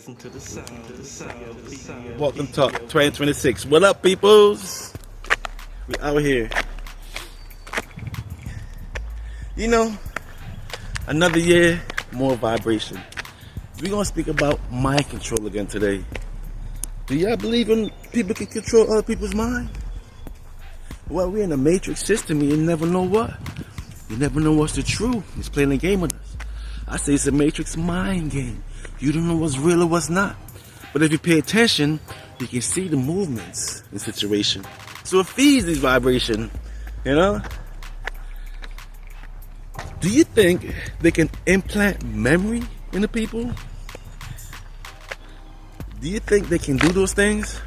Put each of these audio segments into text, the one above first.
Listen to the sound. Welcome to 2026. What up, peoples? We out here. You know, another year, more vibration. We're going to speak about mind control again today. Do y'all believe in people can control other people's mind? Well, we're in a matrix system and you never know what. You never know what's the truth. It's playing a game with us. I say it's a matrix mind game. You don't know what's real or what's not. But if you pay attention, you can see the movements in situation. So it feeds these vibration, you know? Do you think they can implant memory into people? Do you think they can do those things?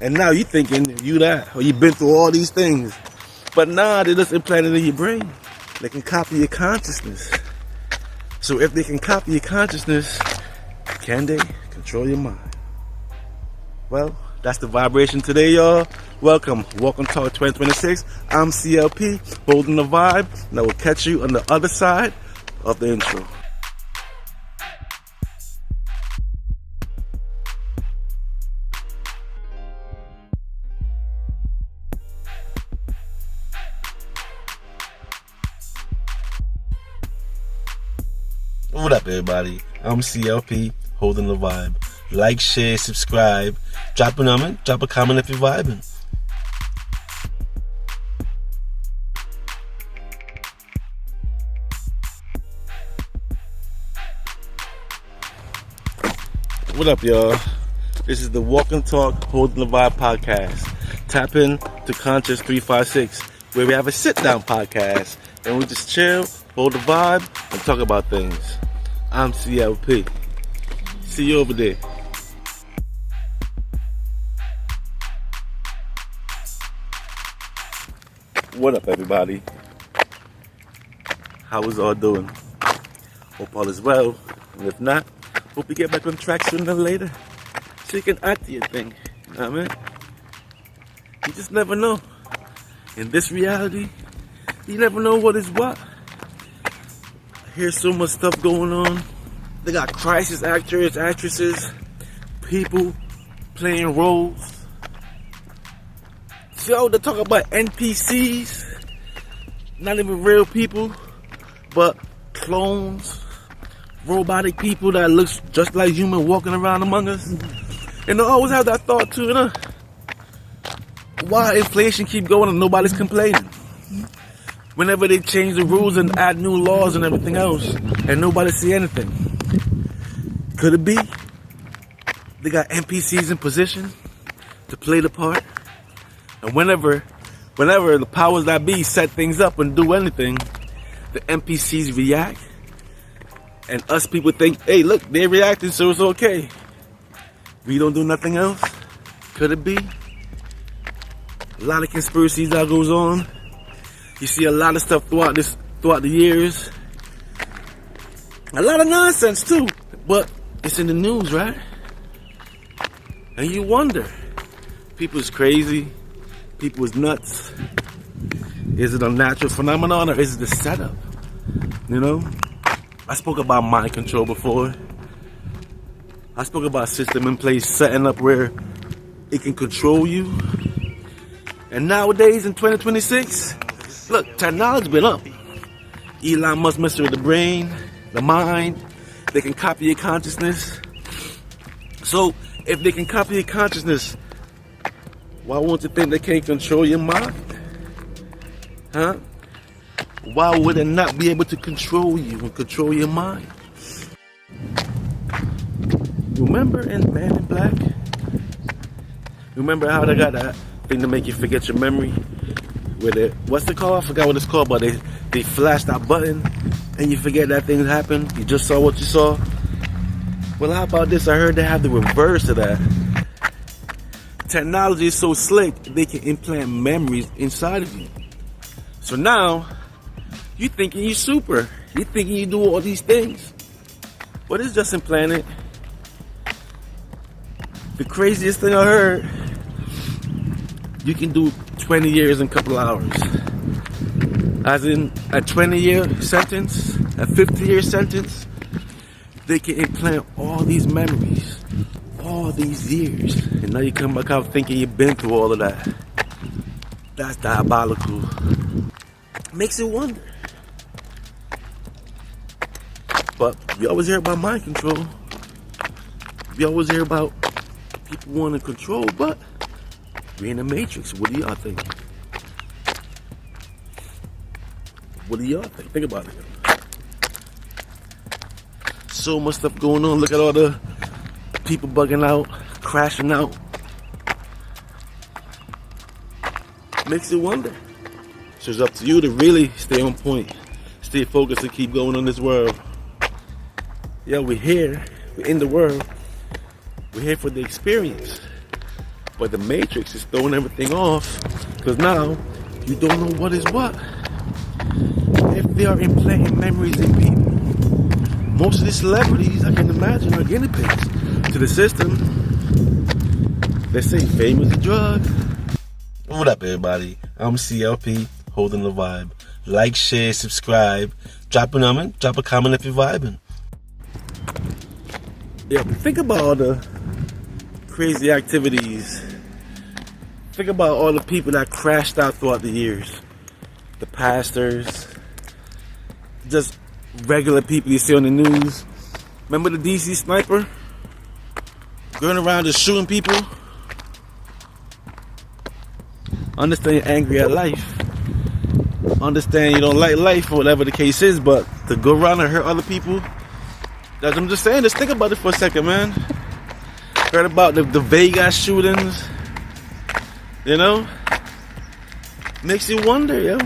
And now you thinking you that, or you've been through all these things. But nah, they just implanted in your brain. They can copy your consciousness. So if they can copy your consciousness, can they control your mind? Well, that's the vibration today, y'all. Welcome to 2026. I'm CLP, holding the vibe, and I will catch you on the other side of the intro. What up, everybody? I'm CLP, holding the vibe. Like, share, subscribe. Drop a comment if you're vibing. What up, y'all? This is the Walk and Talk, Holding the Vibe podcast. Tap in to Conscious 356, where we have a sit-down podcast, and we just chill, hold the vibe, and talk about things. I'm CLP. See you over there. What up, everybody? How is all doing? Hope all is well. And if not, hope you get back on track sooner or later, so you can act to your thing. You know what I mean? You just never know. In this reality, you never know what is what. Here's so much stuff going on. They got crisis actors, actresses, people playing roles. So they talk about NPCs, not even real people, but clones, robotic people that looks just like human walking around among us. And I always have that thought too, you know? Why inflation keep going and nobody's complaining? Whenever they change the rules and add new laws and everything else, and nobody see anything. Could it be they got NPCs in position to play the part? And whenever the powers that be set things up and do anything, the NPCs react. And us people think, hey, look, they're reacting, so it's okay. We don't do nothing else? Could it be? A lot of conspiracies that goes on. You see a lot of stuff throughout the years. A lot of nonsense too, but it's in the news, right? And you wonder, people's crazy, people's nuts. Is it a natural phenomenon or is it the setup? You know? I spoke about mind control before. I spoke about a system in place setting up where it can control you. And nowadays in 2026, look, technology's been up. Elon Musk messing with the brain, the mind. They can copy your consciousness. So, if they can copy your consciousness, why won't you think they can't control your mind? Huh? Why would they not be able to control you and control your mind? Remember in Man in Black? Remember how they got that thing to make you forget your memory? Where they, what's it called? I forgot what it's called, but they flash that button and you forget that thing happened. You just saw what you saw. Well, how about this? I heard they have the reverse of that. Technology is so slick, they can implant memories inside of you. So now, you thinking you super. You thinking you do all these things. But it's just implanted. The craziest thing I heard, you can do 20 years in a couple of hours. As in a 20-year sentence, a 50-year sentence, They can implant all these memories, all these years, and now you come back out thinking you've been through all of that. That's diabolical. Makes you wonder. But we always hear about mind control. We always hear about people wanting control, but we're in the Matrix. What do y'all think? What do y'all think? Think about it. So much stuff going on. Look at all the people bugging out, crashing out. Makes you wonder. So it's up to you to really stay on point, stay focused, and keep going in this world. Yeah, we're here. We're in the world. We're here for the experience. But the Matrix is throwing everything off because now you don't know what is what. If they are implanting memories in people, most of these celebrities, I can imagine, are guinea pigs to the system. They say fame is a drug. What up, everybody? I'm CLP, holding the vibe. Like, share, subscribe. Drop a comment if you're vibing. Yeah, think about all the crazy activities. Think about all the people that crashed out throughout the years. The pastors, just regular people you see on the news. Remember the DC sniper? Going around just shooting people? Understand you're angry at life. Understand you don't like life or whatever the case is, but to go around and hurt other people, that's, I'm just saying, just think about it for a second, man. Heard about the Vegas shootings, you know? Makes you wonder, yo.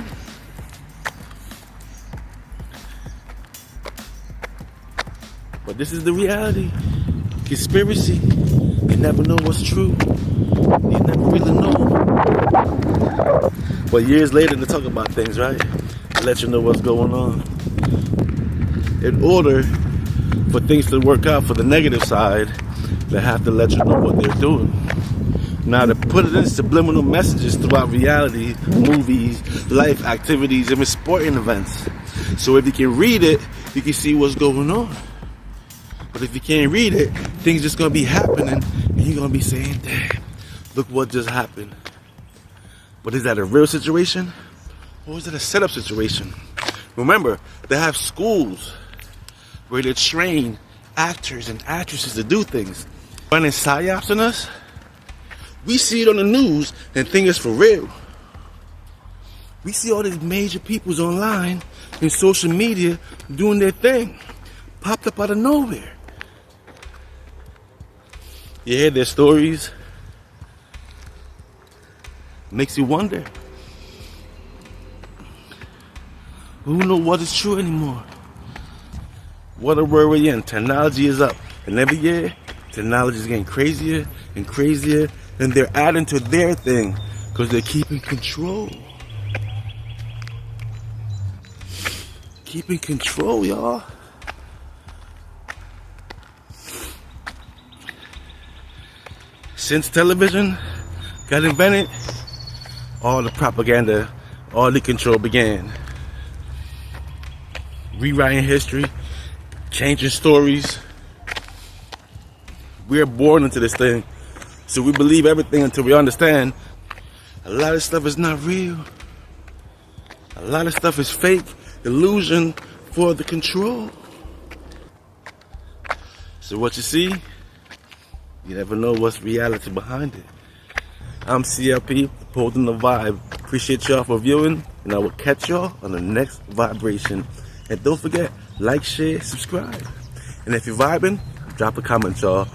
But this is the reality. Conspiracy. You never know what's true. You never really know. But years later, they talk about things, right? To let you know what's going on. In order for things to work out for the negative side, they have to let you know what they're doing. Now, to put it in subliminal messages throughout reality, movies, life activities, even sporting events. So if you can read it, you can see what's going on. But if you can't read it, things just gonna be happening, and you're gonna be saying, damn, look what just happened. But is that a real situation? Or is it a setup situation? Remember, they have schools where they train actors and actresses to do things. Running psyops on us, we see it on the news and think it's for real. We see all these major peoples online and social media doing their thing, popped up out of nowhere. You hear their stories, makes you wonder. Who knows what is true anymore? What a world we're in. Technology is up, and every year technology is getting crazier and crazier, and they're adding to their thing because they're keeping control. Keeping control, y'all. Since television got invented, all the propaganda, all the control began. Rewriting history, changing stories. We're born into this thing, so we believe everything until we understand a lot of stuff is not real. A lot of stuff is fake, illusion for the control. So what you see, you never know what's reality behind it. I'm CLP, holding the vibe. Appreciate y'all for viewing, and I will catch y'all on the next vibration. And don't forget, like, share, subscribe. And if you're vibing, drop a comment, y'all.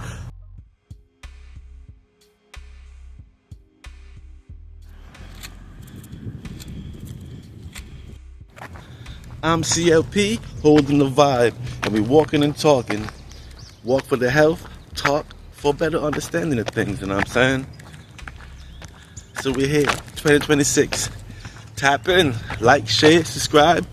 I'm CLP, holding the vibe. And we walking and talking. Walk for the health, talk for better understanding of things, you know what I'm saying? So we're here, 2026. Tap in, like, share, subscribe.